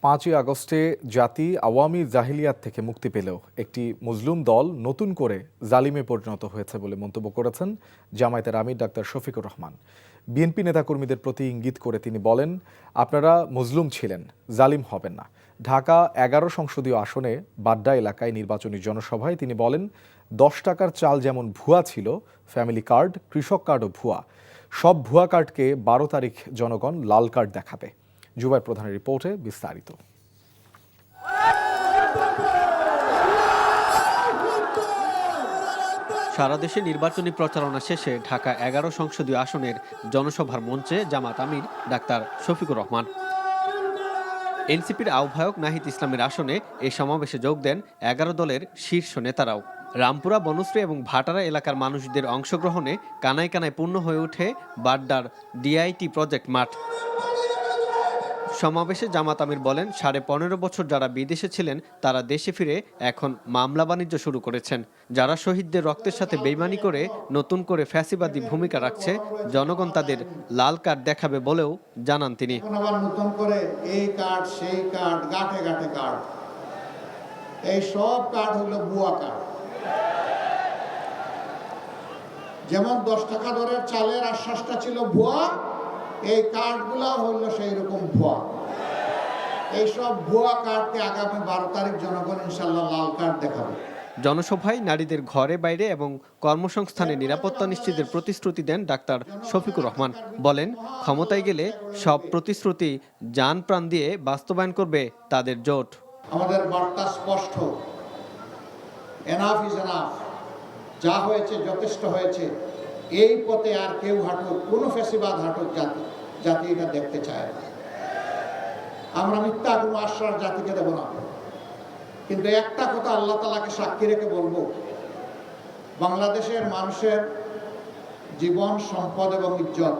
5ই আগস্টে জাতি আওয়ামী জাহিলিয়াত থেকে মুক্তি পেলেও একটি মজলুম দল নতুন করে জালিমে পরিণত হয়েছে বলে মন্তব্য করেছেন জামায়াতের আমির ডাক্তার শফিকুর রহমান। বিএনপি নেতাকর্মীদের প্রতি ইঙ্গিত করে তিনি বলেন, আপনারা মজলুম ছিলেন, জালিম হবেন না। ঢাকা 11 সংসদীয় আসনে বাড্ডা এলাকায় নির্বাচনী জনসভায় তিনি বলেন, 10 টাকার চাল যেমন ভুয়া ছিল, ফ্যামিলি কার্ড, কৃষক কার্ডও ভুয়া। সব ভুয়া কার্ডকে 12 তারিখ জনগণ লাল কার্ড দেখাবে। জুবাইর প্রধানের রিপোর্টে বিস্তারিত। সারা দেশে নির্বাচনী প্রচারণা শেষে ঢাকা 11 সংসদীয় আসনের জনসভার মঞ্চে জামাত আমির ডাক্তার শফিকুর রহমান। এনসিপির আহ্বায়ক নাহিদ ইসলামের আসনে এই সমাবেশে যোগ দেন 11 দলের শীর্ষ নেতারাও। রামপুরা, বনশ্রী এবং ভাটারা এলাকার মানুষদের অংশগ্রহণে কানায় কানায় পূর্ণ হয়ে ওঠে বাড্ডার ডিআইটি প্রজেক্ট মাঠ। সমাবেশে জামাত আমির বলেন, 15.5 বছর যারা বিদেশে ছিলেন তারা দেশে ফিরে এখন মামলা বাণিজ্য শুরু করেছেন। যারা শহীদদের রক্তের সাথে বেইমানি করে নতুন করে ফ্যাসিবাদী ভূমিকা রাখছে, জনগণ তাদের লাল কার্ড দেখাবে বলেও জানান তিনি। নতুন করে এই কার্ড সেই কার্ড, গাঁটে গাঁটে কার্ড, এই সব কার্ড হলো ভুয়া কার্ড। যেমন 10 টাকা দরের চালের আশ্বাসটা ছিল ভুয়া, এই কার্ডগুলো হইল সেই রকম ভুয়া। এইসব ভুয়া কার্ডকে আগামী 12 তারিখ জনগণ ইনশাল্লাহ লাল কার্ড দেখাবে। জনসভায় নারীদের ঘরে বাইরে এবং কর্মসংস্থানে নিরাপত্তা নিশ্চিতের প্রতিশ্রুতি দেন ডাক্তার শফিকুর রহমান। বলেন, ক্ষমতায় গেলে সব প্রতিশ্রুতি জান প্রাণ দিয়ে বাস্তবায়ন করবে তাদের জোট। আমাদের বার্তা স্পষ্ট, এনাফ ইজ এনাফ, যা হয়েছে যথেষ্ট হয়েছে। এই পথে আর কেউ হাঁটুক, কোনো ফ্যাসিবাদ হাঁটুক জাতি এটা দেখতে চায় না। আমরা মিথ্যা কোনো আশ্বাস জাতিকে দেব না, কিন্তু একটা কথা আল্লাহ তাআলাকে সাক্ষী রেখে বলবো, বাংলাদেশের মানুষের জীবন, সম্পদ এবং ইজ্জত,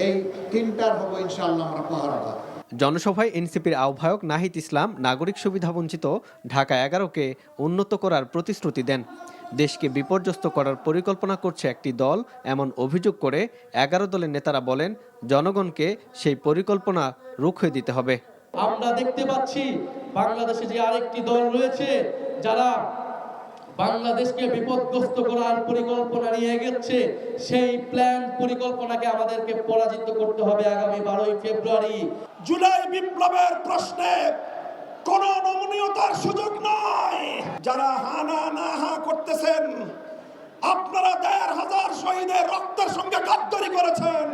এই তিনটার হবো ইনশাআল্লাহ আমরা পাহারাদার। জনসভায় এনসিপির আহ্বায়ক নাহিদ ইসলাম নাগরিক সুবিধা বঞ্চিত ঢাকা 11কে উন্নত করার প্রতিশ্রুতি দেন। দেশকে বিপর্যস্ত করার পরিকল্পনা করছে একটি দল এমন অভিযোগ করে 11 দলের নেতারা বলেন, জনগণকে সেই পরিকল্পনা রুখে দিতে হবে। আমরা দেখতে পাচ্ছি বাংলাদেশে যে আরেকটি দল রয়েছে যারা বাংলাদেশকে বিপদগ্রস্ত করার পরিকল্পনা নিয়ে এগোচ্ছে। সেই প্ল্যান পরিকল্পনাকে আমাদেরকে পরাজিত করতে হবে আগামী 12ই ফেব্রুয়ারি। জুলাই বিপ্লবের প্রশ্নে কোন নমনীয়তার সুযোগ নাই। যারা হানা না হা করতেছেন, আপনারা 1,500 শহীদের রক্তের সঙ্গে গাদ্দারি করেছেন।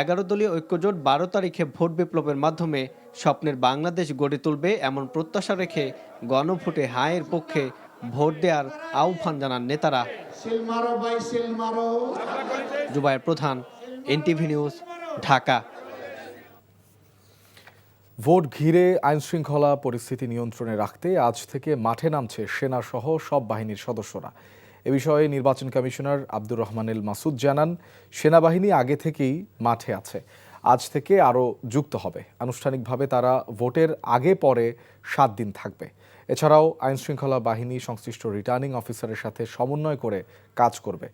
11 দলীয় ঐক্যজোট 12 তারিখে ভোট বিপ্লবের মাধ্যমে স্বপ্নের বাংলাদেশ গড়ে তুলবে এমন প্রত্যাশা রেখে গণভোটে হায়ের পক্ষে ভোট দেওয়ার আহ্বান জানান নেতারা। জুবাইর প্রধান, এনটিভি নিউজ, ঢাকা। ভোট ঘিরে আইনশৃঙ্খলা পরিস্থিতি নিয়ন্ত্রণে রাখতে আজ থেকে মাঠে নামছে সেনাসহ সব বাহিনীর সদস্যরা। এ বিষয়ে নির্বাচন কমিশনার আব্দুর রহমান এল মাসুদ জানান, সেনাবাহিনী আগে থেকেই মাঠে আছে, আজ থেকে আরও যুক্ত হবে। আনুষ্ঠানিকভাবে তারা ভোটের আগে পরে 7 দিন থাকবে। এছাড়াও আইনশৃঙ্খলা বাহিনী সংশ্লিষ্ট রিটার্নিং অফিসারের সাথে সমন্বয় করে কাজ করবে।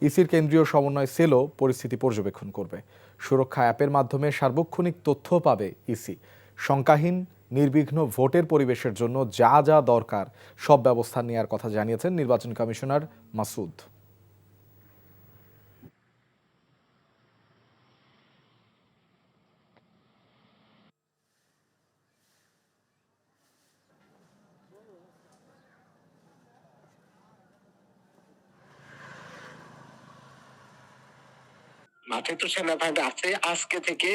ইসির কেন্দ্রীয় সমন্বয় সেলও পরিস্থিতি পর্যবেক্ষণ করবে। সুরক্ষা অ্যাপের মাধ্যমে সার্বক্ষণিক তথ্য পাবে ইসি। শঙ্কাহীন নির্বিঘ্ন ভোটের পরিবেশের জন্য যা যা দরকার সব ব্যবস্থা নেওয়ার কথা জানিয়েছেন নির্বাচন কমিশনার মাসুদ। মাঠে তো সেনাবাহিনী আছে, আজকে থেকে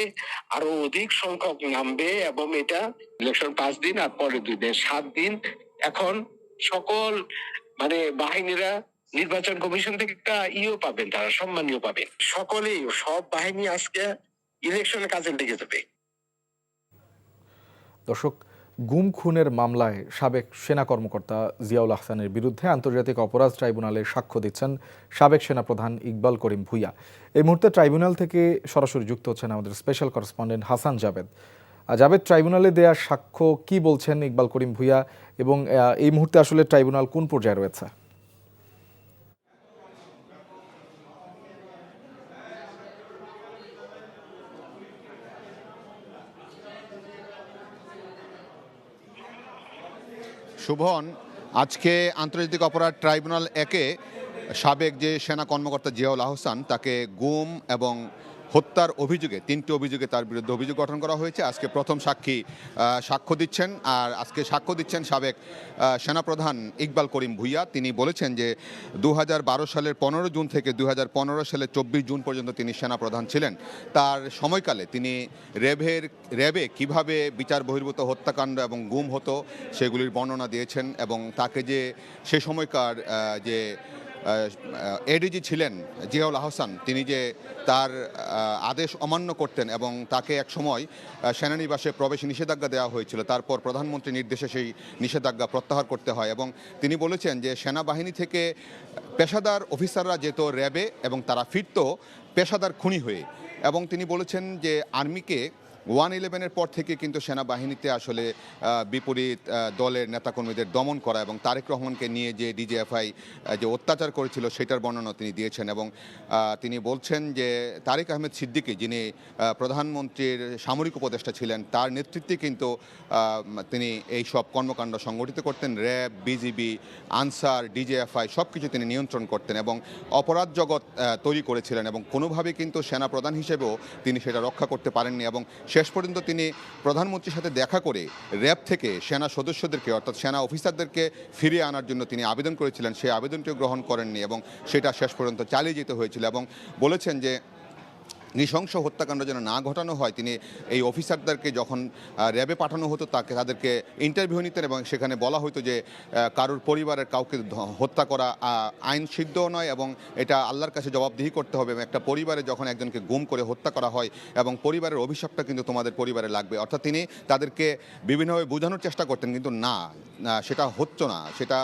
আরো অধিক সংখ্যক নামবে এবং এটা ইলেকশন 5 দিন আর পরে 2 দিন, 7 দিন। এখন সকল বাহিনীরা নির্বাচন কমিশন থেকে একটা পাবেন, তারা সম্মানীয় পাবেন। সকলেই, সব বাহিনী আজকে ইলেকশনের কাজে লেগে যাবে। দর্শক, গুম খুনের মামলায় সাবেক সেনা কর্মকর্তা জিয়াউল আহসানের বিরুদ্ধে আন্তর্জাতিক অপরাধ ট্রাইব্যুনালে সাক্ষ্য দিচ্ছেন সাবেক সেনাপ্রধান ইকবাল করিম ভূঁইয়া। এই মুহূর্তে ট্রাইব্যুনাল থেকে সরাসরি যুক্ত হচ্ছেন আমাদের স্পেশাল করেসপন্ডেন্ট হাসান জাবেদ। জাবেদ, ট্রাইব্যুনালে দেয়া সাক্ষ্য কি বলছেন ইকবাল করিম ভূঁইয়া, এবং এই মুহূর্তে আসলে ট্রাইব্যুনাল কোন পর্যায়ে রয়েছে? শুভন, আজকে আন্তর্জাতিক অপরাধ ট্রাইব্যুনাল একে সাবেক যে সেনা কর্মকর্তা জিয়াউল আহসান তাকে গুম এবং হত্যার অভিযোগে 3টি অভিযোগে তার বিরুদ্ধে অভিযোগ গঠন করা হয়েছে। আজকে প্রথম সাক্ষী সাক্ষ্য দিচ্ছেন, আর আজকে সাক্ষ্য দিচ্ছেন সাবেক সেনাপ্রধান ইকবাল করিম ভূঁইয়া। তিনি বলেছেন যে 2012 সালের 15 জুন থেকে 2015 সালের 24 জুন পর্যন্ত তিনি সেনাপ্রধান ছিলেন। তার সময়কালে তিনি র্যাবে কিভাবে বিচার বহির্ভূত হত্যাকাণ্ড এবং গুম হতো সেগুলির বর্ণনা দিয়েছেন, এবং তাকে যে সে সময়কার যে এডিজি ছিলেন জিয়াউল আহসান, তিনি যে তার আদেশ অমান্য করতেন এবং তাকে এক সময় সেনানিবাসে প্রবেশে নিষেধাজ্ঞা দেওয়া হয়েছিল। তারপর প্রধানমন্ত্রীর নির্দেশে সেই নিষেধাজ্ঞা প্রত্যাহার করতে হয়, এবং তিনি বলেছেন যে সেনাবাহিনী থেকে পেশাদার অফিসাররা যেত র্যাবে এবং তারা ফিরত পেশাদার খুনি হয়ে। এবং তিনি বলেছেন যে আর্মিকে 111-এর পর থেকে কিন্তু সেনাবাহিনীতে আসলে বিপরীত দলের নেতাকর্মীদের দমন করা এবং তারেক রহমানকে নিয়ে যে ডিজিএফআই যে অত্যাচার করেছিল সেটার বর্ণনা তিনি দিয়েছেন। এবং তিনি বলছেন যে তারেক আহমেদ সিদ্দিকী, যিনি প্রধানমন্ত্রীর সামরিক উপদেষ্টা ছিলেন, তার নেতৃত্বে কিন্তু তিনি এই সব কর্মকাণ্ড সংগঠিত করতেন। র্যাব, বিজিবি, আনসার, ডিজিএফআই সব কিছু তিনি নিয়ন্ত্রণ করতেন এবং অপরাধ জগৎ তৈরি করেছিলেন, এবং কোনোভাবে কিন্তু সেনাপ্রধান হিসেবেও তিনি সেটা রক্ষা করতে পারেননি। এবং শেষ পর্যন্ত তিনি প্রধানমন্ত্রীর সাথে দেখা করে র্যাব থেকে সেনা সদস্যদেরকে অর্থাৎ সেনা অফিসারদেরকে ফিরিয়ে আনার জন্য তিনি আবেদন করেছিলেন, সেই আবেদনটিও গ্রহণ করেননি এবং সেটা শেষ পর্যন্ত চালিয়ে যেতে হয়েছিল। এবং বলেছেন যে নৃশংস হত্যাকাণ্ড যেন না ঘটানো হয়, তিনি এই অফিসারদেরকে যখন র্যাবে পাঠানো হতো তাদেরকে ইন্টারভিউ নিতেন এবং সেখানে বলা হতো যে কারোর পরিবারের কাউকে হত্যা করা আইন সিদ্ধও নয় এবং এটা আল্লাহর কাছে জবাবদিহি করতে হবে। এবং একটা পরিবারে যখন একজনকে গুম করে হত্যা করা হয় এবং পরিবারের অভিশাপটা কিন্তু তোমাদের পরিবারে লাগবে, অর্থাৎ তিনি তাদেরকে বিভিন্নভাবে বোঝানোর চেষ্টা করতেন, কিন্তু না, সেটা হতো না। সেটা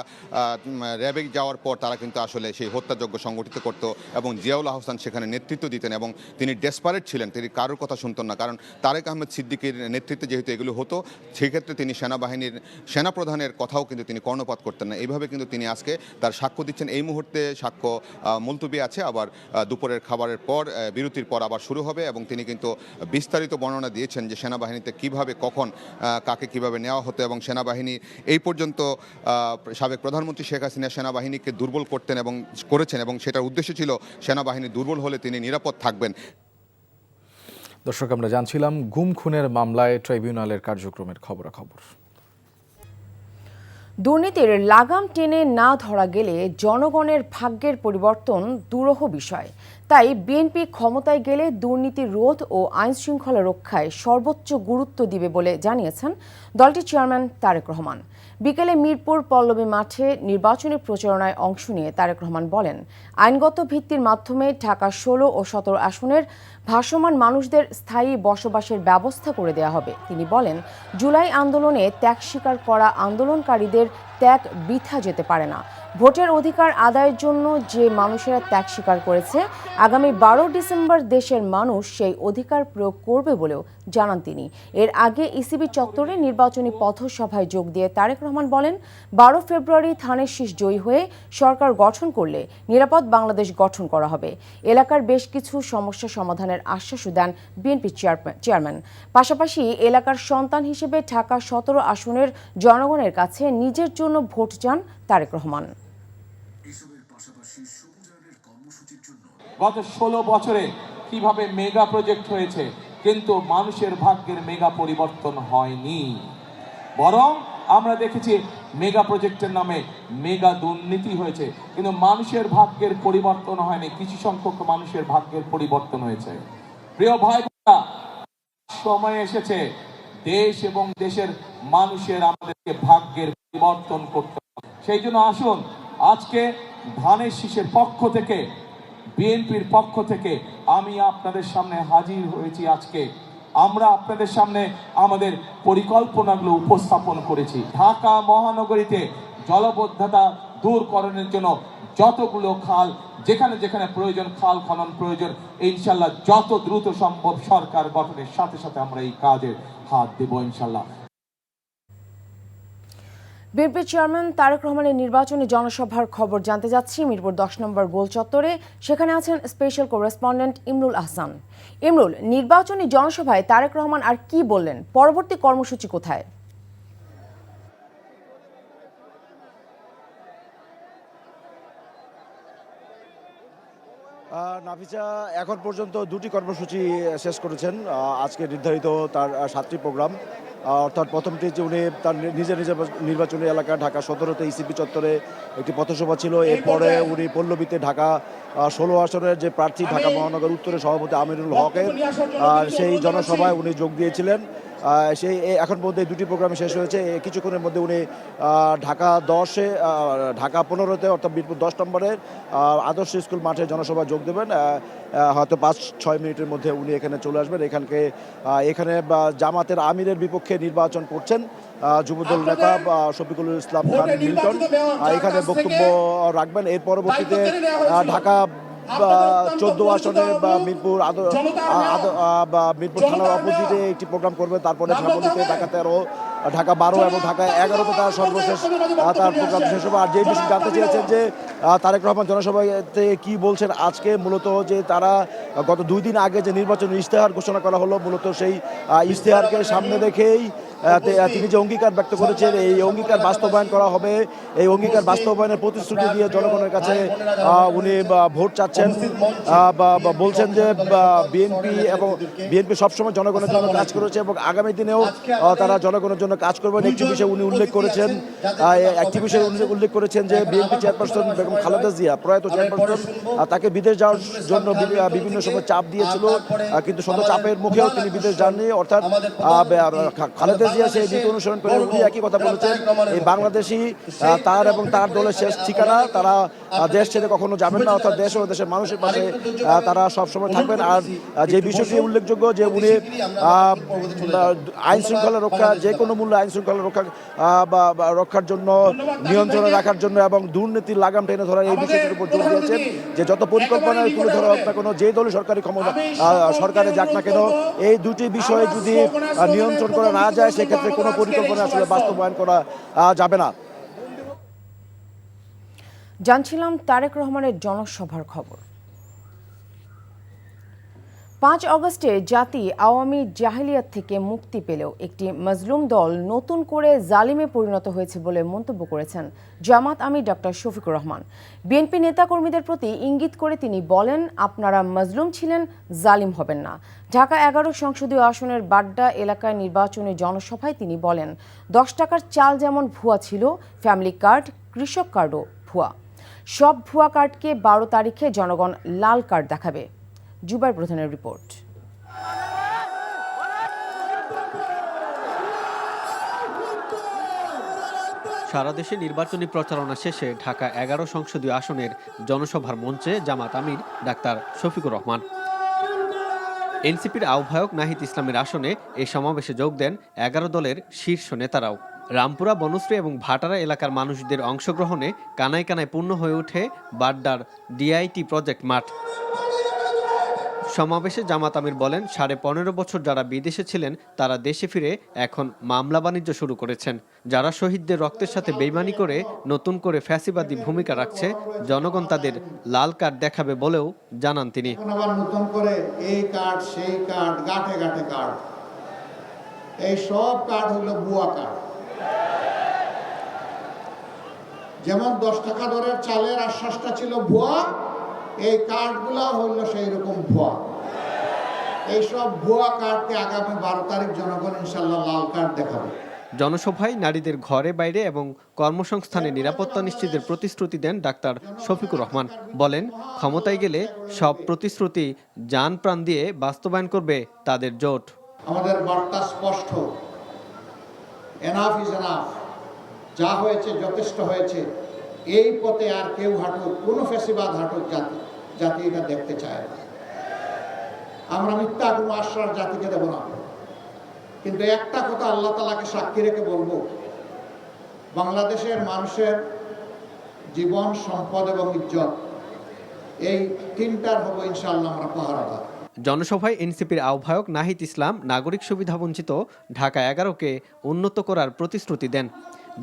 র্যাবে যাওয়ার পর তারা কিন্তু আসলে সেই হত্যাযজ্ঞ সংগঠিত করত এবং জিয়াউল আহসান সেখানে নেতৃত্ব দিতেন এবং তিনি ডেসপারেট ছিলেন, তিনি কারোর কথা শুনতেন না। কারণ তারেক আহমেদ সিদ্দিকীর নেতৃত্বে যেহেতু এগুলো হতো, সেক্ষেত্রে তিনি সেনাবাহিনীর সেনাপ্রধানের কথাও কিন্তু তিনি কর্ণপাত করতেন না। এইভাবে কিন্তু তিনি আজকে তার সাক্ষ্য দিচ্ছেন। এই মুহূর্তে সাক্ষ্য মুলতবি আছে, আবার দুপুরের খাবারের পর বিরতির পর আবার শুরু হবে এবং তিনি কিন্তু বিস্তারিত বর্ণনা দিয়েছেন যে সেনাবাহিনীতে কিভাবে কখন কাকে কিভাবে নেওয়া হতো এবং সেনাবাহিনী এই পর্যন্ত সাবেক প্রধানমন্ত্রী শেখ হাসিনা সেনাবাহিনীকে দুর্বল করতেন এবং করেছেন, এবং সেটার উদ্দেশ্য ছিল সেনাবাহিনী দুর্বল হলে তিনি নিরাপদ থাকবেন। দর্শক, আমরা জানছিলাম গুম খুনের মামলায় ট্রাইব্যুনালের কার্যক্রমের খবরাখবর। দুর্নীতির লাগাম টেনে না ধরা গেলে জনগণের ভাগ্যের পরিবর্তন দুরূহ বিষয়। তাই বিএনপি ক্ষমতায় গেলে দুর্নীতি রোধ ও আইন শৃঙ্খলা রক্ষায় সর্বোচ্চ গুরুত্ব দিবে বলে জানিয়েছেন দলটির চেয়ারম্যান তারেক রহমান। বিকেলে মিরপুর পল্লবী মাঠে নির্বাচনী প্রচারণায় অংশ নিয়ে তারেক রহমান বলেন, আইনগত ভিত্তির মাধ্যমে ঢাকা 16 ও 17 আসনের ভাসমান মানুষদের স্থায়ী বসবাসের ব্যবস্থা করে দেওয়া হবে। তিনি বলেন, জুলাই আন্দোলনে ত্যাগ স্বীকার করা আন্দোলনকারীদের ত্যাগ বৃথা যেতে পারে না। ভোটের অধিকার আদায়ের জন্য যে মানুষেরা ত্যাগ স্বীকার করেছে, আগামী 12 ডিসেম্বর দেশের মানুষ সেই অধিকার প্রয়োগ করবে বলেও জানান তিনি। এর আগে ইসিবি চত্বরে নির্বাচনী পথসভায় যোগ দিয়ে তারেক রহমান বলেন, 12 ফেব্রুয়ারি ধানের শীষ জয়ী হয়ে সরকার গঠন করলে নিরাপদ বাংলাদেশ গঠন করা হবে। এলাকার বেশ কিছু সমস্যা সমাধানের আশ্বাসও দেন বিএনপি চেয়ারম্যান। পাশাপাশি এলাকার সন্তান হিসেবে ঢাকা 17 আসনের জনগণের কাছে নিজের জন্য ভোট চান তারেক রহমান। গত 16 বছরে কিভাবে মেগা প্রজেক্ট হয়েছে, কিন্তু মানুষের ভাগ্যের মেগা পরিবর্তন হয়নি, বরং আমরা দেখেছি মেগা প্রজেক্টের নামে মেগা দুর্নীতি হয়েছে, কিন্তু মানুষের ভাগ্যের পরিবর্তন হয়নি। কিছু সংখ্যক মানুষের ভাগ্যের পরিবর্তন হয়েছে। প্রিয় ভাই বোনেরা, সময় এসেছে দেশ এবং দেশের মানুষের আমাদেরকে ভাগ্যের পরিবর্তন করতে হবে। সেই জন্য আসুন, আজকে ধানের শীষের পক্ষ থেকে, বিএনপির পক্ষ থেকে আমি আপনাদের সামনে হাজির হয়েছি। আজকে আমরা আপনাদের সামনে আমাদের পরিকল্পনাগুলো উপস্থাপন করেছি। ঢাকা মহানগরীতে জলাবদ্ধতা দূরকরণের জন্য যতগুলো খাল, যেখানে যেখানে প্রয়োজন খাল খনন প্রয়োজন, ইনশাল্লাহ যত দ্রুত সম্ভব সরকার গঠনের সাথে সাথে আমরা এই কাজে হাত দেব ইনশাল্লাহ। বিএনপি চেয়ারম্যান তারেক রহমানের নির্বাচনী জনসভার খবর জানতে যাচ্ছি মিরপুর 10 নম্বর গোল চত্বরে। সেখানে আছেন স্পেশাল করেসপন্ডেন্ট ইমরুল আহসান। ইমরুল, নির্বাচনী জনসভায় তারেক রহমান আর কি বললেন? পরবর্তী কর্মসূচি কোথায়? নাফিসা এখন পর্যন্ত 2টি কর্মসূচি শেষ করেছেন। আজকে নির্ধারিত তার 7টি প্রোগ্রাম, অর্থাৎ প্রথমটি যে উনি তার নিজের নির্বাচনী এলাকা ঢাকা 17তে ইসিপি চত্বরে একটি পথসভা ছিল। এরপরে উনি পল্লবীতে ঢাকা 16 আসনের যে প্রার্থী ঢাকা মহানগর উত্তরে সভাপতি আমিনুল হকের সেই জনসভায় উনি যোগ দিয়েছিলেন। সেই এখন পর্যন্ত এই 2টি প্রোগ্রাম শেষ হয়েছে। কিছুক্ষণের মধ্যে উনি ঢাকা 10-এ ঢাকা 15-তে অর্থাৎ মিরপুর 10 নম্বরের আদর্শ স্কুল মাঠে জনসভায় যোগ দেবেন। হয়তো 5-6 মিনিটের মধ্যে উনি এখানে চলে আসবেন। এখানে জামাতের আমিরের বিপক্ষে নির্বাচন করছেন যুবদল নেতা শফিকুল ইসলাম খান মিল্টন, এখানে বক্তব্য রাখবেন। এর পরবর্তীতে ঢাকা 14 আসনে মিরপুর থানার অপোজিটে একটি প্রোগ্রাম করবে। তারপরে ঝামলিতে ঢাকা 13, ঢাকা 12 এবং ঢাকা 11তে তার সর্বশেষ তার প্রোগ্রাম শেষ হবে। আর যে বিষয়ে জানতে চেয়েছেন যে তারেক রহমান জনসভাতে কি বলছেন আজকে, মূলত যে তারা গত 2 দিন আগে যে নির্বাচনী ইশতেহার ঘোষণা করা হলো, মূলত সেই ইশতেহারকে সামনে রেখেই তিনি যে অঙ্গীকার ব্যক্ত করেছেন এই অঙ্গীকার বাস্তবায়ন করা হবে। এই অঙ্গীকার বাস্তবায়নের প্রতিশ্রুতি দিয়ে জনগণের কাছে উনি ভোট চাচ্ছেন। বলছেন যে বিএনপি সবসময় জনগণের জন্য কাজ করেছে এবং আগামী দিনেও তারা জনগণের জন্য কাজ করবেন। একটি বিষয় উনি উল্লেখ করেছেন যে বিএনপি চেয়ারপারসন বেগম খালেদা জিয়া, প্রয়াত চেয়ারপারসন, তাকে বিদেশ যাওয়ার জন্য বিভিন্ন সময় চাপ দিয়েছিল, কিন্তু শত চাপের মুখেও তিনি বিদেশ যাননি। অর্থাৎ খালেদা জিয়া সেই নীতি অনুসরণ করে উনি একই কথা বলেছেন, এই বাংলাদেশি তার এবং তার দলের শেষ ঠিকানা, তারা দেশ ছেড়ে কখনো যাবেন না, অর্থাৎ দেশ ও দেশের মানুষের পাশে তারা সবসময় থাকবেন। আর যে বিষয়টি উল্লেখযোগ্য যে উনি আইন শৃঙ্খলা রক্ষা, যে কোনো মূল্যে আইন শৃঙ্খলা রক্ষার জন্য, নিয়ন্ত্রণে রাখার জন্য এবং দুর্নীতির লাগাম টেনে ধরার এই বিষয়টির উপর জোর দিয়েছেন যে যত পরিকল্পনায় তুলে ধরা হোক না কেন, যে দলই সরকারে যাক না কেন, এই 2টি বিষয়ে যদি নিয়ন্ত্রণ করা না যায় সেক্ষেত্রে কোনো পরিকল্পনা আসলে বাস্তবায়ন করা যাবে না। জানছিলাম তারেক রহমানের জনসভার খবর। 5 অগস্টে জাতি আওয়ামী জাহিলিয়াত থেকে মুক্তি পেলেও একটি মজলুম দল নতুন করে জালিমে পরিণত হয়েছে বলে মন্তব্য করেছেন জামাত আমির ডক্টর শফিকুর রহমান। বিএনপি নেতাকর্মীদের প্রতি ইঙ্গিত করে তিনি বলেন, আপনারা মজলুম ছিলেন, জালিম হবেন না। ঢাকা 11 সংসদীয় আসনের বাড্ডা এলাকায় নির্বাচনী জনসভায় তিনি বলেন, 10 টাকার চাল যেমন ভুয়া ছিল, ফ্যামিলি কার্ড, কৃষক কার্ডও ভুয়া। সব ভুয়া কার্ডকে 12 তারিখে জনগণ লাল কার্ড দেখাবে। জুবাইর প্রধানের রিপোর্ট। সারা দেশে নির্বাচনী প্রচারণা শেষে ঢাকা 11 সংসদীয় আসনের জনসভার মঞ্চে জামাত আমির ডাক্তার শফিকুর রহমান। এনসিপির আহ্বায়ক নাহিদ ইসলামের আসনে এই সমাবেশে যোগ দেন 11 দলের শীর্ষ নেতারাও। রামপুরা, বনশ্রী এবং ভাটারা এলাকার মানুষদের অংশগ্রহণে কানায় কানায় পূর্ণ হয়ে ওঠে বাড্ডার ডিআইটি প্রজেক্ট মাঠ। সমাবেশে জামাত আমির বলেন, 15.5 বছর যারা বিদেশে ছিলেন তারা দেশে ফিরে এখন মামলা বাণিজ্য শুরু করেছেন। যারা শহীদদের রক্তের সাথে বেইমানি করে নতুন করে ফ্যাসিবাদী ভূমিকা রাখছে, জনগণ তাদের লাল কার্ড দেখাবে বলেও জানান তিনি। নতুন করে এই কার্ড, সেই কার্ড, গাঁটে গাঁটে কার্ড, এই সব কার্ড হলো ভুয়া কার্ড। যেমন 10 টাকা দরের চালের আশ্বাসটা ছিল ভুয়া, এই কার্ডগুলো হইল সেই রকম ভুয়া। এইসব ভুয়া কার্ডকে আগামী 12 তারিখ জনগণ ইনশাল্লাহ লাল কার্ড দেখাবে। জনসভায় নারীদের ঘরে বাইরে এবং কর্মসংস্থানে নিরাপত্তা নিশ্চিতের প্রতিশ্রুতি দেন ডাক্তার শফিকুর রহমান। বলেন, ক্ষমতায় গেলে সব প্রতিশ্রুতি জান প্রাণ দিয়ে বাস্তবায়ন করবে তাদের জোট। আমাদের বার্তা স্পষ্ট, এনাফ ইজ এনাফ, যা হয়েছে যথেষ্ট হয়েছে। এই পথে আর কেউ হাঁটুক, কোনো ফ্যাসিবাদ হাঁটুক জাতি এটা দেখতে চায় না। আমরা মিথ্যা কোনো আশ্বাস জাতিকে দেব না, কিন্তু একটা কথা আল্লাহ তাআলাকে সাক্ষী রেখে বলবো, বাংলাদেশের মানুষের জীবন, সম্পদ এবং ইজ্জত, এই 3টার হবো ইনশাআল্লাহ আমরা পাহারাদার। জনসভায় এনসিপির আহ্বায়ক নাহিদ ইসলাম নাগরিক সুবিধা বঞ্চিত ঢাকা 11কে উন্নত করার প্রতিশ্রুতি দেন।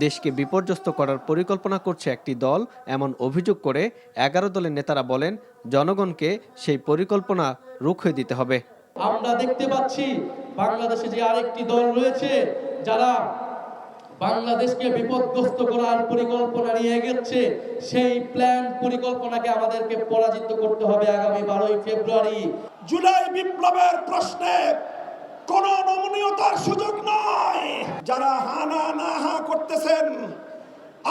দেশকে বিপর্যস্ত করার পরিকল্পনা করছে একটি দল এমন অভিযোগ করে 11 দলের নেতারা বলেন, জনগণকে সেই পরিকল্পনা রুখে দিতে হবে। আমরা দেখতে পাচ্ছি বাংলাদেশে যে আরেকটি দল রয়েছে যারা বাংলাদেশকে বিপদগ্রস্ত করার পরিকল্পনা নিয়ে এগোচ্ছে, সেই প্ল্যান পরিকল্পনাকে আমাদেরকে পরাজিত করতে হবে আগামী 12ই ফেব্রুয়ারি। জুলাই বিপ্লবের প্রশ্নে কোনো নমনীয়তার সুযোগ নাই। যারা হানা না হা করতেছেন,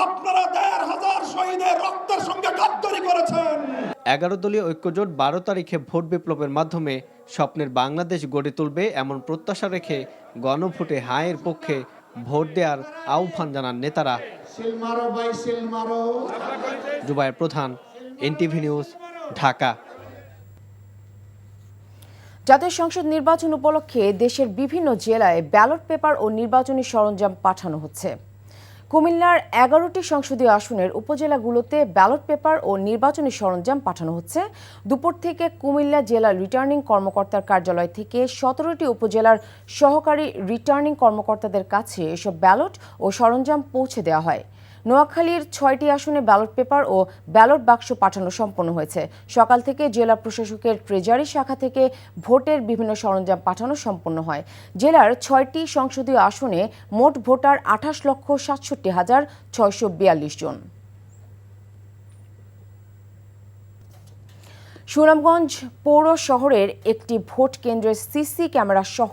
আপনারা ১,৫০০ শহীদের রক্তের সঙ্গে গাদ্দারি করেছেন। 11 দলীয় ঐক্যজোট 12 তারিখে ভোট বিপ্লবের মাধ্যমে স্বপ্নের বাংলাদেশ গড়ে তুলবে এমন প্রত্যাশা রেখে গণভোটে হায়ের পক্ষে ভোট দেওয়ার আহ্বান জানান নেতারা। জুবায়ের প্রধান, এনটিভি নিউজ, ঢাকা। জাতীয় সংসদ নির্বাচন উপলক্ষে দেশের বিভিন্ন জেলায় ব্যালট পেপার ও নির্বাচনী সরঞ্জাম পাঠানো হচ্ছে। কুমিল্লার 11টি সংসদীয় আসনের উপজেলাগুলোতে ব্যালট পেপার ও নির্বাচনী সরঞ্জাম পাঠানো হচ্ছে। দুপুর থেকে কুমিল্লা জেলা রিটার্নিং কর্মকর্তার কার্যালয় থেকে 17টি উপজেলার সহকারী রিটার্নিং কর্মকর্তাদের কাছে এসব ব্যালট ও সরঞ্জাম পৌঁছে দেওয়া হয়। নোয়াখালীর 6টি আসনে ব্যালট পেপার ও ব্যালট বাক্স পাঠানো সম্পন্ন হয়েছে। সকাল থেকে জেলা প্রশাসকের ট্রেজারি শাখা থেকে ভোটের বিভিন্ন সরঞ্জাম পাঠানো সম্পন্ন হয়। জেলার 6টি সংসদীয় আসনে মোট ভোটার 28,67,642 জন। সুনামগঞ্জ পৌর শহরের একটি ভোট কেন্দ্রের সিসি ক্যামেরা সহ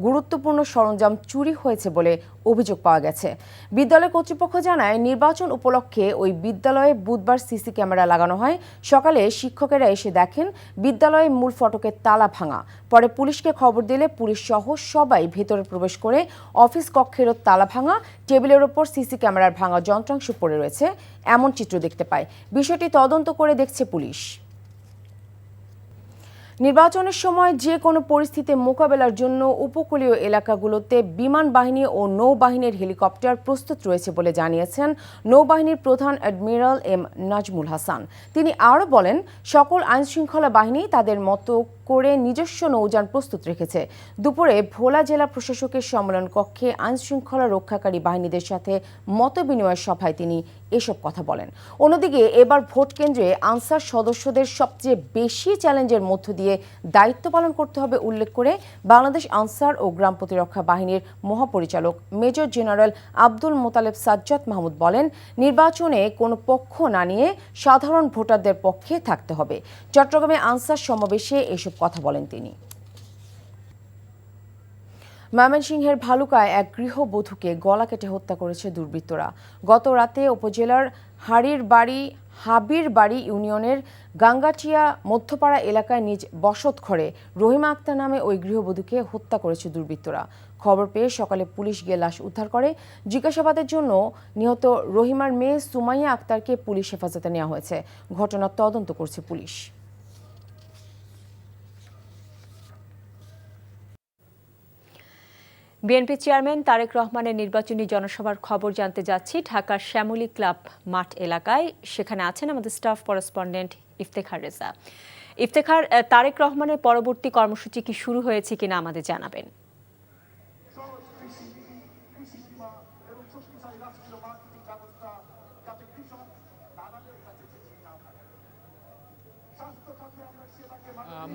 গুরুত্বপূর্ণ সরঞ্জাম চুরি হয়েছে বলে অভিযোগ পাওয়া গেছে। বিদ্যালয় কর্তৃপক্ষ জানায়, নির্বাচন উপলক্ষে ওই বিদ্যালয়ে বুধবার সিসি ক্যামেরা লাগানো হয়। সকালে শিক্ষকেরা এসে দেখেন বিদ্যালয়ের মূল ফটকের তালা ভাঙা। পরে পুলিশকে খবর দিলে পুলিশ সহ সবাই ভেতরে প্রবেশ করে অফিস কক্ষেরও তালা ভাঙা, টেবিলের ওপর সিসি ক্যামেরার ভাঙা যন্ত্রাংশ পড়ে রয়েছে এমন চিত্র দেখতে পায়। বিষয়টি তদন্ত করে দেখছে পুলিশ। নির্বাচনের সময় যে কোনো পরিস্থিতি মোকাবেলার জন্য উপকূলীয় এলাকাগুলোতে বিমান বাহিনী ও নৌবাহিনীর হেলিকপ্টার প্রস্তুত রয়েছে বলে জানিয়েছেন নৌবাহিনীর প্রধান অ্যাডমিরাল এম নাজমুল হাসান। তিনি আরও বলেন, সকল আইনশৃঙ্খলা বাহিনী তাদের মতো করে নিজস্ব নৌযান প্রস্তুত রেখেছে। দুপুরে ভোলা জেলা প্রশাসকের সম্মেলন কক্ষে আইনশৃঙ্খলা রক্ষাকারী বাহিনীদের সাথে মতবিনিময় সভায় তিনি এসব কথা বলেন। অন্যদিকে এবার ভোট কেন্দ্রে আনসার সদস্যদের সবচেয়ে বেশি চ্যালেঞ্জের মধ্য দিয়ে দায়িত্ব পালন করতে হবে উল্লেখ করে বাংলাদেশ আনসার ও গ্রাম প্রতিরক্ষা বাহিনীর মহাপরিচালক মেজর জেনারেল আব্দুল মোতালেব সাজ্জাদ মাহমুদ বলেন, নির্বাচনে কোনো পক্ষ না নিয়ে সাধারণ ভোটারদের পক্ষে থাকতে হবে। চট্টগ্রামে আনসার সমাবেশে এসব কথা বলেন তিনি। ময়মনসিংহের ভালুকায় এক গৃহবধূকে গলা কেটে হত্যা করেছে দুর্বৃত্তরা। গত রাতে উপজেলার হাবিরবাড়ি ইউনিয়নের গাঙ্গাটিয়া মধ্যপাড়া এলাকায় নিজ বসতঘরে রহিমা আক্তার নামে ওই গৃহবধূকে হত্যা করেছে দুর্বৃত্তরা। খবর পেয়ে সকালে পুলিশ গিয়ে লাশ উদ্ধার করে। জিজ্ঞাসাবাদের জন্য নিহত রহিমার মেয়ে সুমাইয়া আক্তারকে পুলিশ হেফাজতে নেওয়া হয়েছে। ঘটনার তদন্ত করছে পুলিশ। বিএনপি চেয়ারম্যান তারেক রহমানের নির্বাচনী জনসভার খবর জানতে যাচ্ছি ঢাকার শ্যামলী ক্লাব মাঠ এলাকায়। সেখানে আছেন আমাদের স্টাফ করেসপন্ডেন্ট ইফতেখার রেজা। ইফতেখার, তারেক রহমানের পরবর্তী কর্মসূচি কি শুরু হয়েছে কিনা আমাদের জানাবেন।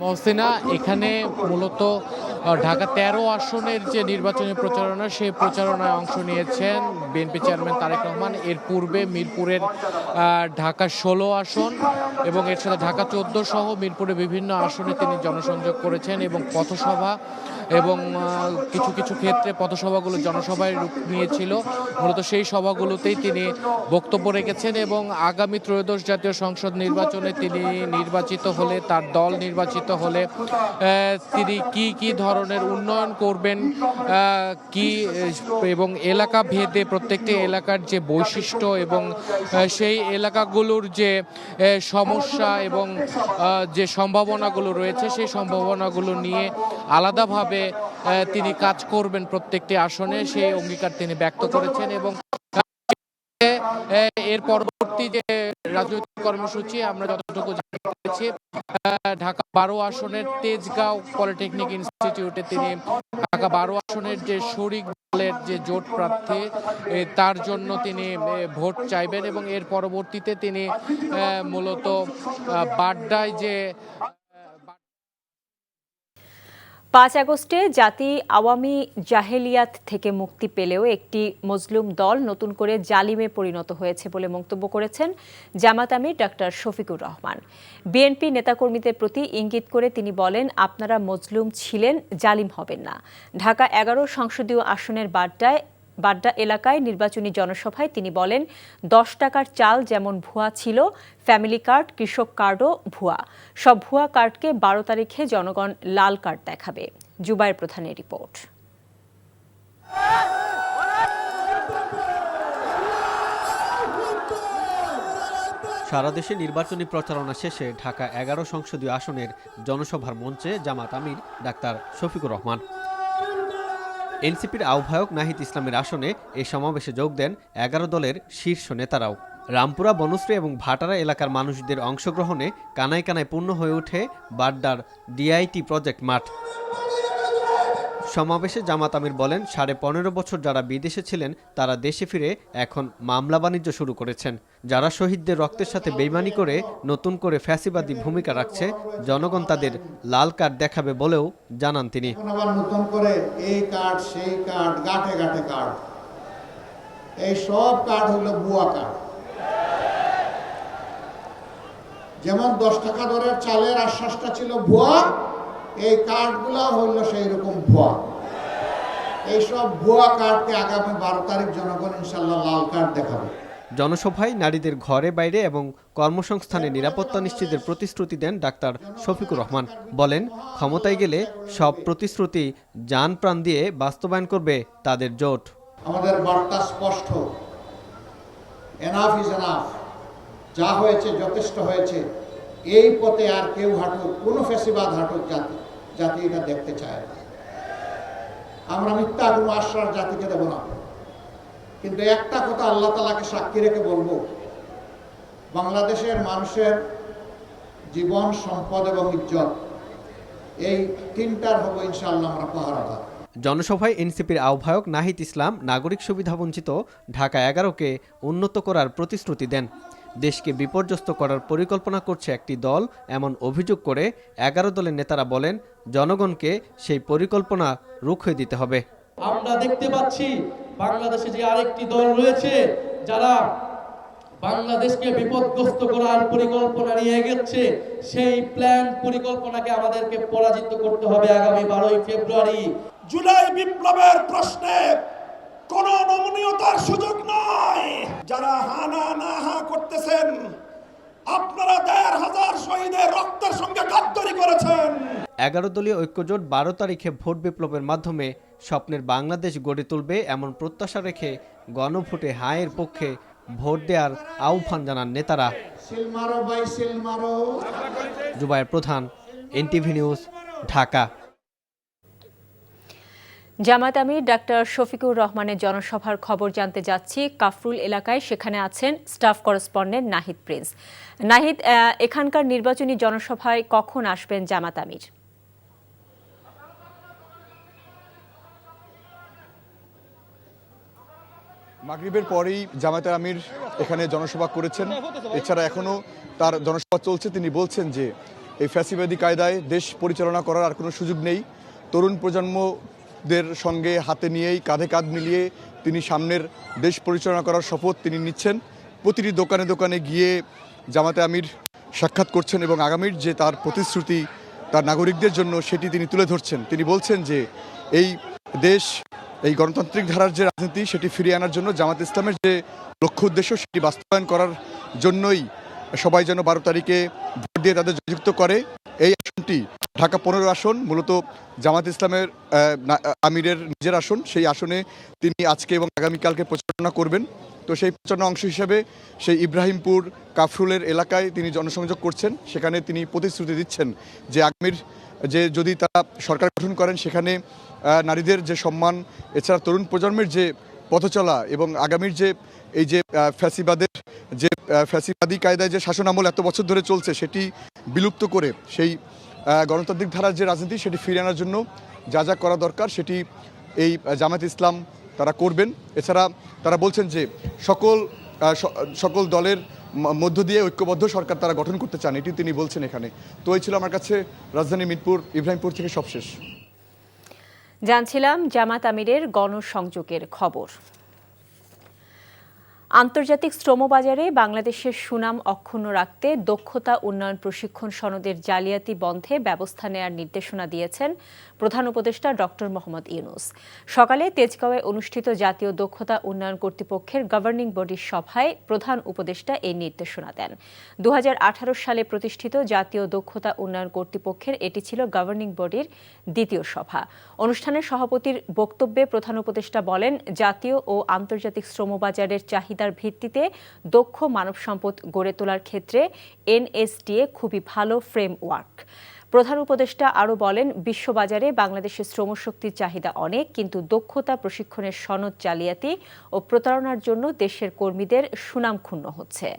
মহসিনা, এখানে মূলত ঢাকা 13 আসনের যে নির্বাচনী প্রচারণা, সেই প্রচারণায় অংশ নিয়েছেন বিএনপি চেয়ারম্যান তারেক রহমান। এর পূর্বে মিরপুরের ঢাকা 16 আসন এবং এর সাথে ঢাকা 14 সহ মিরপুরে বিভিন্ন আসনে তিনি জনসংযোগ করেছেন এবং পথসভা এবং কিছু কিছু ক্ষেত্রে পথসভাগুলো জনসভায় রূপ নিয়েছিল। মূলত সেই সভাগুলোতেই তিনি বক্তব্য রেখেছেন এবং আগামী ত্রয়োদশ জাতীয় সংসদ নির্বাচনে তিনি নির্বাচিত হলে, তার দল নির্বাচিত হলে তিনি কি ধরনের উন্নয়ন করবেন, কি এবং এলাকা ভেদে প্রত্যেকটি এলাকার যে বৈশিষ্ট্য এবং সেই এলাকাগুলোর যে সমস্যা এবং যে সম্ভাবনাগুলো রয়েছে, সেই সম্ভাবনাগুলো নিয়ে আলাদাভাবে তিনি কাজ করবেন প্রত্যেকটি আসনে, সেই অঙ্গীকার তিনি ব্যক্ত করেছেন। এবং এর পরবর্তী যে রাজনৈতিক কর্মসূচি আমরা যতটুকু জানতে পেরেছি, ঢাকা 12 আসনের তেজগাঁও পলিটেকনিক ইনস্টিটিউটে তিনি ঢাকা 12 আসনের যে শরিক দলের যে জোট প্রার্থী তার জন্য তিনি ভোট চাইবেন এবং এর পরবর্তীতে তিনি মূলত বাড্ডায় যে 5 আগস্টে জাতি আওয়ামী জাহেলিয়াত থেকে মুক্তি পেলেও একটি মজলুম দল নতুন করে জালিমে পরিণত হয়েছে বলে মন্তব্য করেছেন জামাত আমির ডাক্তার শফিকুর রহমান। বিএনপি নেতাকর্মীদের প্রতি ইঙ্গিত করে তিনি বলেন, আপনারা মজলুম ছিলেন, জালিম হবেন না। ঢাকা 11 সংসদীয় আসনের বাড্ডা এলাকায় নির্বাচনী জনসভায় তিনি বলেন, 10 টাকার চাল যেমন ভুয়া ছিল, ফ্যামিলি কার্ড, কৃষক কার্ডও ভুয়া। সব ভুয়া কার্ডকে 12 তারিখে জনগণ লাল কার্ড দেখাবে। জুবায়ের প্রধানের রিপোর্ট। সারা দেশে নির্বাচনী প্রচারণা শেষে ঢাকা 11 সংসদীয় আসনের জনসভার মঞ্চে জামাত আমির ডাক্তার শফিকুর রহমান। এনসিপির আহ্বায়ক নাহিদ ইসলামের আসনে এই সমাবেশে যোগ দেন 11 দলের শীর্ষ নেতারাও। রামপুরা, বনশ্রী এবং ভাটারা এলাকার মানুষদের অংশগ্রহণে কানায় কানায় পূর্ণ হয়ে ওঠে বাড্ডার ডিআইটি প্রজেক্ট মাঠ। সমাবেশে জামাত আমির বলেন, 15.5 বছর যারা বিদেশে ছিলেন তারা দেশে ফিরে এখন মামলা বাণিজ্য শুরু করেছেন। যারা শহীদদের রক্তের সাথে বেইমানি করে নতুন করে ফ্যাসিবাদী ভূমিকা রাখছে, জনগণ তাদের লাল কার্ড দেখাবে বলেও জানান তিনি। নতুন করে এই কার্ড সেই কার্ড, গাঁঠে গাঁঠে কার্ড, এই সব কার্ড হলো ভুয়া কার্ড। যেমন 10 টাকা দরের চালের আশ্বাসটা ছিল ভুয়া, এই কার্ডগুলো হলো সেই রকম ভুয়া। এইসব ভুয়া কার্ডকে আগামী 12 তারিখ জনগণ ইনশাল্লাহ লাল কার্ড দেখাবে। জনসভায় নারীদের ঘরে বাইরে এবং কর্মসংস্থানে নিরাপত্তা নিশ্চিতের প্রতিশ্রুতি দেন ডাক্তার শফিকুর রহমান। বলেন, ক্ষমতায় গেলে সব প্রতিশ্রুতি জান প্রাণ দিয়ে বাস্তবায়ন করবে তাদের জোট। আমাদের বার্তা স্পষ্ট, এনাফ ইজ এনাফ, যা হয়েছে যথেষ্ট হয়েছে। এই পথে আর কেউ হাঁটুক, কোনো ফ্যাসিবাদ হাঁটুক জাতি এটা দেখতে চায় না। আমরা মিথ্যা কোনো আশ্বাস জাতিকে দেব না, কিন্তু একটা কথা আল্লাহ তাআলাকে সাক্ষী রেখে বলবো, বাংলাদেশের মানুষের জীবন, সম্পদ এবং ইজ্জত, এই তিনটার হবো ইনশাআল্লাহ আমরা পাহারাদার। জনসভায় এনসিপির আহ্বায়ক নাহিদ ইসলাম নাগরিক সুবিধা বঞ্চিত ঢাকা 11কে উন্নত করার প্রতিশ্রুতি দেন। দেশকে বিপর্যস্ত করার পরিকল্পনা করছে একটি দল এমন অভিযোগ করে 11 দলের নেতারা বলেন, জনগণকে সেই পরিকল্পনা রুখে দিতে হবে। আমরা দেখতে পাচ্ছি বাংলাদেশে যে আরেকটি দল রয়েছে যারা বাংলাদেশকে বিপদগ্রস্ত করার পরিকল্পনা নিয়ে এগোচ্ছে, সেই প্ল্যান পরিকল্পনাকে আমাদেরকে পরাজিত করতে হবে আগামী 12 ফেব্রুয়ারি। জুলাই বিপ্লবের প্রশ্নে কোন নমনীয়তার সুযোগ নাই। যারা হানা না হা করতেছেন, আপনারা 1,500 শহীদের রক্তের সঙ্গে গাদ্দারি করেছেন। 11 দলীয় ঐক্যজোট 12 তারিখে ভোট বিপ্লবের মাধ্যমে স্বপ্নের বাংলাদেশ গড়ে তুলবে এমন প্রত্যাশা রেখে গণভোটে হায়ের পক্ষে ভোট দেওয়ার আহ্বান জানান নেতারা। জুবায়ের প্রধান, এনটিভি নিউজ, ঢাকা। জামাত আমির ডাক্তার শফিকুর রহমানের জনসভার খবর জানতে যাচ্ছি কাফরুল এলাকায়। সেখানে আছেন staff correspondent Nahid Prince. Nahid, এখানকার নির্বাচনী জনসভায় কখন আসবেন জামাত আমির? মাগরিবের পরেই জামাত আমির এখানে জনসভা করেছেন। এছাড়া এখনো তার জনসভা চলছে। তিনি বলছেন যে এই ফ্যাসিবাদী কায়দায় দেশ পরিচালনা করার আর কোনো সুযোগ নেই। তরুণ প্রজন্মদের সঙ্গে হাতে নিয়েই, কাঁধে কাঁধ মিলিয়ে তিনি সামনের দেশ পরিচালনা করার শপথ তিনি নিচ্ছেন। প্রতিটি দোকানে দোকানে গিয়ে জামাতে আমির সাক্ষাৎ করছেন এবং আগামীর যে তার প্রতিশ্রুতি তার নাগরিকদের জন্য সেটি তিনি তুলে ধরছেন। তিনি বলছেন যে এই দেশ, এই গণতান্ত্রিক ধারার যে রাজনীতি সেটি ফিরিয়ে আনার জন্য জামাত ইসলামের যে লক্ষ্য উদ্দেশ্য সেটি বাস্তবায়ন করার জন্যই সবাই যেন 12 তারিখে ভোট দিয়ে তাদের জয়যুক্ত করে। এই আসনটি ঢাকা 15 আসন, মূলত জামাত ইসলামের আমিরের নিজের আসন। সেই আসনে তিনি আজকে এবং আগামীকালকে প্রচারণা করবেন। তো সেই প্রচারণা অংশ হিসাবে সেই ইব্রাহিমপুর কাফরুলের এলাকায় তিনি জনসংযোগ করছেন। সেখানে তিনি প্রতিশ্রুতি দিচ্ছেন যে আগামীর যে যদি তারা সরকার গঠন করেন সেখানে নারীদের যে সম্মান, এছাড়া তরুণ প্রজন্মের যে পথচলা এবং আগামীর যে এই যে ফ্যাসিবাদী কায়দায় যে শাসন আমল এত বছর ধরে চলছে সেটি বিলুপ্ত করে সেই গণতান্ত্রিক ধারার যে রাজনীতি সেটি ফিরিয়ে আনার জন্য যা যা করা দরকার সেটি এই জামাত ইসলাম তারা করবেন। এছাড়া তারা বলছেন যে সকল দলের মধ্য দিয়ে ঐক্যবদ্ধ সরকার তারা গঠন করতে চান, এটি তিনি বলছেন এখানে। তো এই ছিল আমার কাছে রাজধানী মিরপুর ইব্রাহিমপুর থেকে সবশেষ। জানছিলাম জামাত আমিরের গণসংযোগের খবর। আন্তর্জাতিক শ্রমবাজারে বাংলাদেশের সুনাম অক্ষুণ্ণ রাখতে দক্ষতা উন্নয়ন প্রশিক্ষণ সনদের জালিয়াতি বন্ধে ব্যবস্থা নেয়ার নির্দেশনা দিয়েছেন প্রধান উপদেষ্টা ডক্টর মোহাম্মদ ইউনূস। সকালে তেজগাঁওয়ে অনুষ্ঠিত জাতীয় দক্ষতা উন্নয়ন কর্তৃপক্ষের গভর্নিং বডির সভায় প্রধান উপদেষ্টা এই নির্দেশনা দেন। 2018 সালে প্রতিষ্ঠিত জাতীয় দক্ষতা উন্নয়ন কর্তৃপক্ষের এটি ছিল গভর্নিং বডির দ্বিতীয় সভা। অনুষ্ঠানের সভাপতির বক্তব্যে প্রধান উপদেষ্টা বলেন, জাতীয় ও আন্তর্জাতিক শ্রমবাজারের চাহিদার ভিত্তিতে দক্ষ মানব সম্পদ গড়ে তোলার ক্ষেত্রে এনএসডিএ খুবই ভালো ফ্রেমওয়ার্ক। প্রধান উপদেষ্টা আরও বলেন, বিশ্ববাজারে বাংলাদেশের শ্রমশক্তির চাহিদা অনেক, কিন্তু দক্ষতা প্রশিক্ষণের সনদ জালিয়াতি ও প্রতারণার জন্য দেশের কর্মীদের সুনাম ক্ষুণ্ণ হচ্ছে।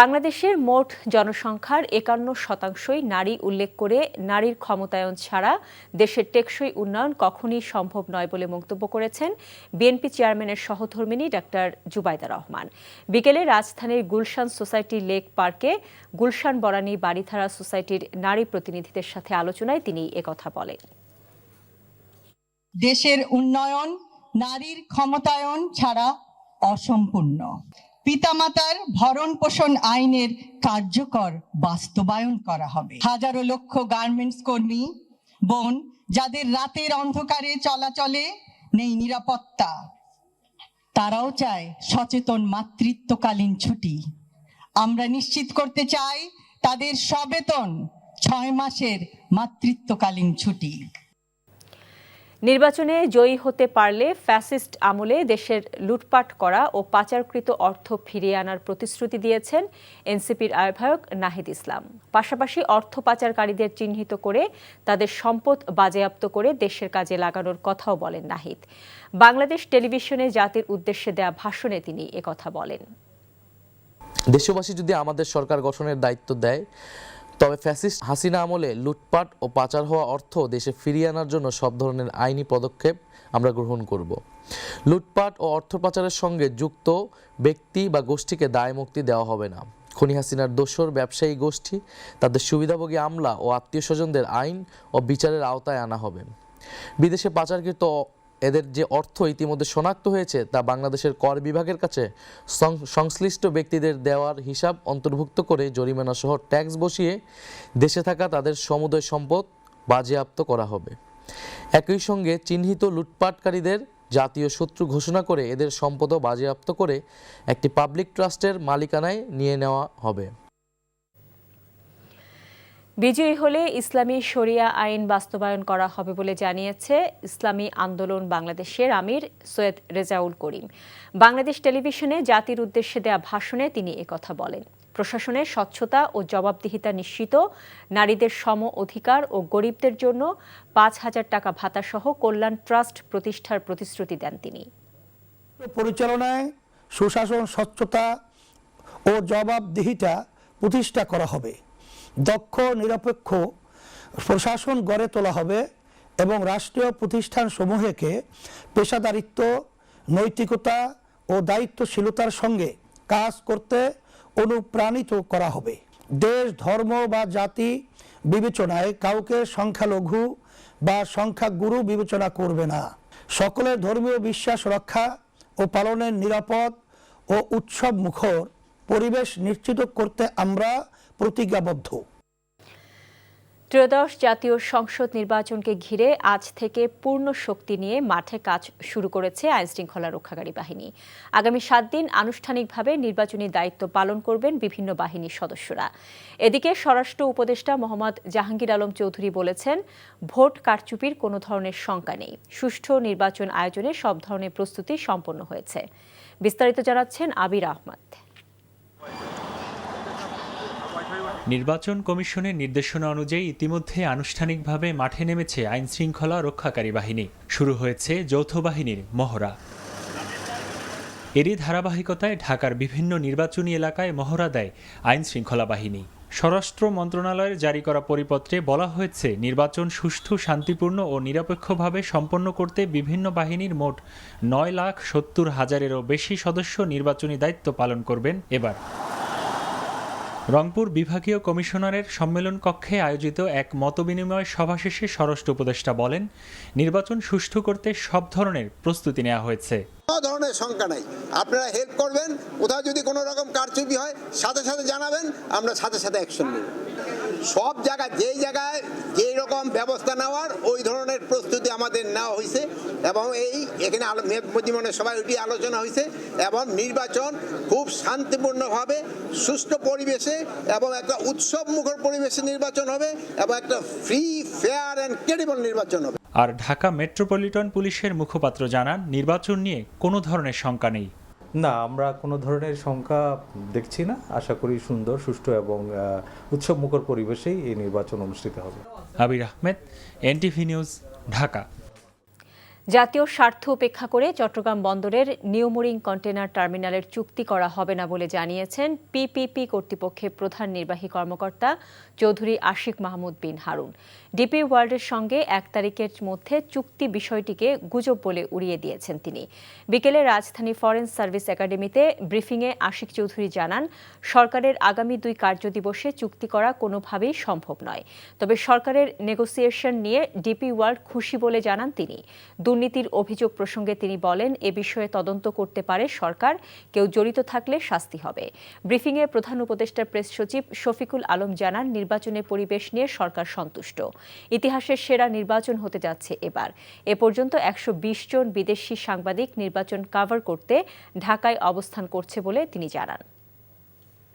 বাংলাদেশের মোট জনসংখ্যার 51%ই নারী উল্লেখ করে নারীর ক্ষমতায়ন ছাড়া দেশের টেকসই উন্নয়ন কখনই সম্ভব নয় বলে মন্তব্য করেছেন বিএনপি চেয়ারম্যানের সহধর্মিণী ডাক্তার জুবাইদা রহমান। বিকেলে রাজধানীর গুলশান সোসাইটি লেক পার্কে গুলশান বরানী বাড়িধারা সোসাইটির নারী প্রতিনিধিদের সাথে আলোচনায় তিনি একথা বলেন। দেশের উন্নয়ন নারীর ক্ষমতায়ন ছাড়া অসম্পূর্ণ। পিতামাতার ভরণ পোষণ আইনের কার্যকর বাস্তবায়ন করা হবে। হাজারো লক্ষ গার্মেন্টস কর্মী বোন যাদের রাতের অন্ধকারে চলাচলে নেই নিরাপত্তা, তারাও চায় সচেতন মাতৃত্বকালীন ছুটি। আমরা নিশ্চিত করতে চাই তাদের সবেতন 6 মাসের মাতৃত্বকালীন ছুটি। নির্বাচনে জয়ী হতে পারলে ফ্যাসিস্ট আমলে দেশের লুটপাট করা ও পাচারকৃত অর্থ ফিরিয়ে আনার প্রতিশ্রুতি দিয়েছেন এনসিপির আহ্বায়ক নাহিদ ইসলাম। পাশাপাশি অর্থ পাচারকারীদের চিহ্নিত করে তাদের সম্পদ বাজেয়াপ্ত করে দেশের কাজে লাগানোর কথাও বলেন নাহিদ। বাংলাদেশ টেলিভিশনে জাতির উদ্দেশ্যে দেয়া ভাষণে তিনি একথা বলেন। দেশবাসী যদি আমাদের সরকার গঠনের দায়িত্ব দেয়, তবে ফ্যাসিস্ট হাসিনা আমলে লুটপাট ও পাচার হওয়া অর্থ দেশে ফিরিয়ে আনার জন্য সব ধরনের আইনি পদক্ষেপ আমরা গ্রহণ করব। লুটপাট ও অর্থ পাচারের সঙ্গে যুক্ত ব্যক্তি বা গোষ্ঠীকে দায় মুক্তি দেওয়া হবে না। খুনি হাসিনার দোসর ব্যবসায়ী গোষ্ঠী, তাদের সুবিধাভোগী আমলা ও আত্মীয় স্বজনদের আইন ও বিচারের আওতায় আনা হবে। বিদেশে পাচারকৃত এদের যে অর্থ ইতিমধ্যে শনাক্ত হয়েছে তা বাংলাদেশের কর বিভাগের কাছে সংশ্লিষ্ট ব্যক্তিদের দেওয়ার হিসাব অন্তর্ভুক্ত করে জরিমানা সহ ট্যাক্স বসিয়ে দেশে থাকা তাদের সমুদয় সম্পদ বাজেয়াপ্ত করা হবে। একই সঙ্গে চিহ্নিত লুটপাটকারীদের জাতীয় শত্রু ঘোষণা করে এদের সম্পদও বাজেয়াপ্ত করে একটি পাবলিক ট্রাস্টের মালিকানায় নিয়ে নেওয়া হবে। বিজয়ী হলে ইসলামী শরিয়া আইন বাস্তবায়ন করা হবে বলে জানিয়েছে ইসলামী আন্দোলন বাংলাদেশের আমির সৈয়দ রেজাউল করিম। বাংলাদেশ টেলিভিশনে জাতির উদ্দেশ্যে দেয়া ভাষণে তিনি একথা বলেন। প্রশাসনের স্বচ্ছতা ও জবাবদিহিতা নিশ্চিত, নারীদের সম অধিকার ও গরিবদের জন্য 5,000 টাকা ভাতা সহ কল্যাণ ট্রাস্ট প্রতিষ্ঠার প্রতিশ্রুতি দেন তিনি। পরিচালনায় সুশাসন, স্বচ্ছতা ও জবাবদিহিতা প্রতিষ্ঠা করা হবে। দক্ষ নিরপেক্ষ প্রশাসন গড়ে তোলা হবে এবং রাষ্ট্রীয় প্রতিষ্ঠানসমূহকে পেশাদারিত্ব, নৈতিকতা ও দায়িত্বশীলতার সঙ্গে কাজ করতে অনুপ্রাণিত করা হবে। দেশ, ধর্ম বা জাতি বিবেচনায় কাউকে সংখ্যালঘু বা সংখ্যাগুরু বিবেচনা করবে না। সকলের ধর্মীয় বিশ্বাস রক্ষা ও পালনের নিরাপদ ও উৎসব মুখর পরিবেশ নিশ্চিত করতে আমরা প্রতিজ্ঞাবদ্ধ। ত্রয়োদশ জাতীয় সংসদ নির্বাচনকে ঘিরে আজ থেকে পূর্ণ শক্তি নিয়ে মাঠে কাজ শুরু করেছে আইনশৃঙ্খলা রক্ষাকারী বাহিনী। আগামী 7 দিন আনুষ্ঠানিকভাবে নির্বাচনী দায়িত্ব পালন করবেন বিভিন্ন বাহিনীর সদস্যরা। এদিকে স্বরাষ্ট্র উপদেষ্টা মোহাম্মদ জাহাঙ্গীর আলম চৌধুরী বলেছেন, ভোট কারচুপির কোনো ধরনের শঙ্কা নেই। সুষ্ঠু নির্বাচন আয়োজনে সব ধরনের প্রস্তুতি সম্পন্ন হয়েছে। বিস্তারিত জানাচ্ছেন আবির আহমদ। নির্বাচন কমিশনের নির্দেশনা অনুযায়ী ইতিমধ্যে আনুষ্ঠানিকভাবে মাঠে নেমেছে আইনশৃঙ্খলা রক্ষাকারী বাহিনী। শুরু হয়েছে যৌথ বাহিনীর মহড়া। এরই ধারাবাহিকতায় ঢাকার বিভিন্ন নির্বাচনী এলাকায় মহড়া দেয় আইনশৃঙ্খলা বাহিনী। স্বরাষ্ট্র মন্ত্রণালয়ের জারি করা পরিপত্রে বলা হয়েছে, নির্বাচন সুষ্ঠু, শান্তিপূর্ণ ও নিরপেক্ষভাবে সম্পন্ন করতে বিভিন্ন বাহিনীর মোট 9,70,000-এরও বেশি সদস্য নির্বাচনী দায়িত্ব পালন করবেন এবার। রংপুর বিভাগীয় কমিশনারের সম্মেলন কক্ষে আয়োজিত এক মতবিনিময় সভা শেষে স্বরাষ্ট্র উপদেষ্টা বলেন, নির্বাচন সুষ্ঠু করতে সব ধরনের প্রস্তুতি নেওয়া হয়েছে। কোনো ধরনের শঙ্কা নাই, আপনারা হেল্প করবেন, কোথাও যদি কোনো রকম কারচুপি হয় সাথে সাথে জানাবেন, আমরা সাথে সাথে অ্যাকশন নেব। সব জায়গায় যেই জায়গায় যেই রকম ব্যবস্থা নেওয়ার ওই ধরনের প্রস্তুতি আমাদের নেওয়া হয়েছে এবং এখানে মনে সবাই ওইটি আলোচনা হয়েছে এবং নির্বাচন খুব শান্তিপূর্ণভাবে সুষ্ঠু পরিবেশে এবং একটা উৎসব মুখর পরিবেশে নির্বাচন হবে এবং একটা ফ্রি, ফেয়ার অ্যান্ড ক্রেডিবল নির্বাচন হবে। আর ঢাকা মেট্রোপলিটন পুলিশের মুখপাত্র জানান, নির্বাচন নিয়ে কোনো ধরনের শঙ্কা নেই। না, আমরা কোনো ধরনের শঙ্কা দেখছি না। আশা করি সুন্দর, সুষ্ঠু এবং উৎসব মুখর পরিবেশেই এই নির্বাচন অনুষ্ঠিত হবে। আবির আহমেদ, এনটিভি নিউজ, ঢাকা। জাতীয় স্বার্থ উপেক্ষা করে চট্টগ্রাম বন্দরের নিউমোরিং কন্টেনার টার্মিনালের চুক্তি করা হবে না বলে জানিয়েছেন পিপিপি কর্তৃপক্ষের প্রধান নির্বাহী কর্মকর্তা চৌধুরী আশিক মাহমুদ বিন হারুন। ডিপি ওয়ার্ল্ডের সঙ্গে 1 তারিখের মধ্যে চুক্তি বিষয়টিকে গুজব বলে উড়িয়ে দিয়েছেন তিনি। বিকেলে রাজধানী ফরেন সার্ভিস একাডেমিতে ব্রিফিংয়ে আশিক চৌধুরী জানান, সরকারের আগামী 2 কার্যদিবসে চুক্তি করা কোনোভাবেই সম্ভব নয়। তবে সরকারের নেগোসিয়েশন নিয়ে ডিপি ওয়ার্ল্ড খুশি বলে জানান তিনি। দুর্নীতির অভিযোগ প্রসঙ্গে তিনি বলেন, এ বিষয়ে তদন্ত করতে পারে সরকার, কেউ জড়িত থাকলে শাস্তি হবে। ব্রিফিংয়ে প্রধান উপদেষ্টার প্রেস সচিব শফিকুল আলম জানান, নির্বাচনের পরিবেশ নিয়ে সরকার সন্তুষ্ট। ইতিহাসের সেরা নির্বাচন হতে যাচ্ছে এবার। এ পর্যন্ত 120 জন বিদেশি সাংবাদিক নির্বাচন কভার করতে ঢাকায় অবস্থান করছে বলে তিনি জানান।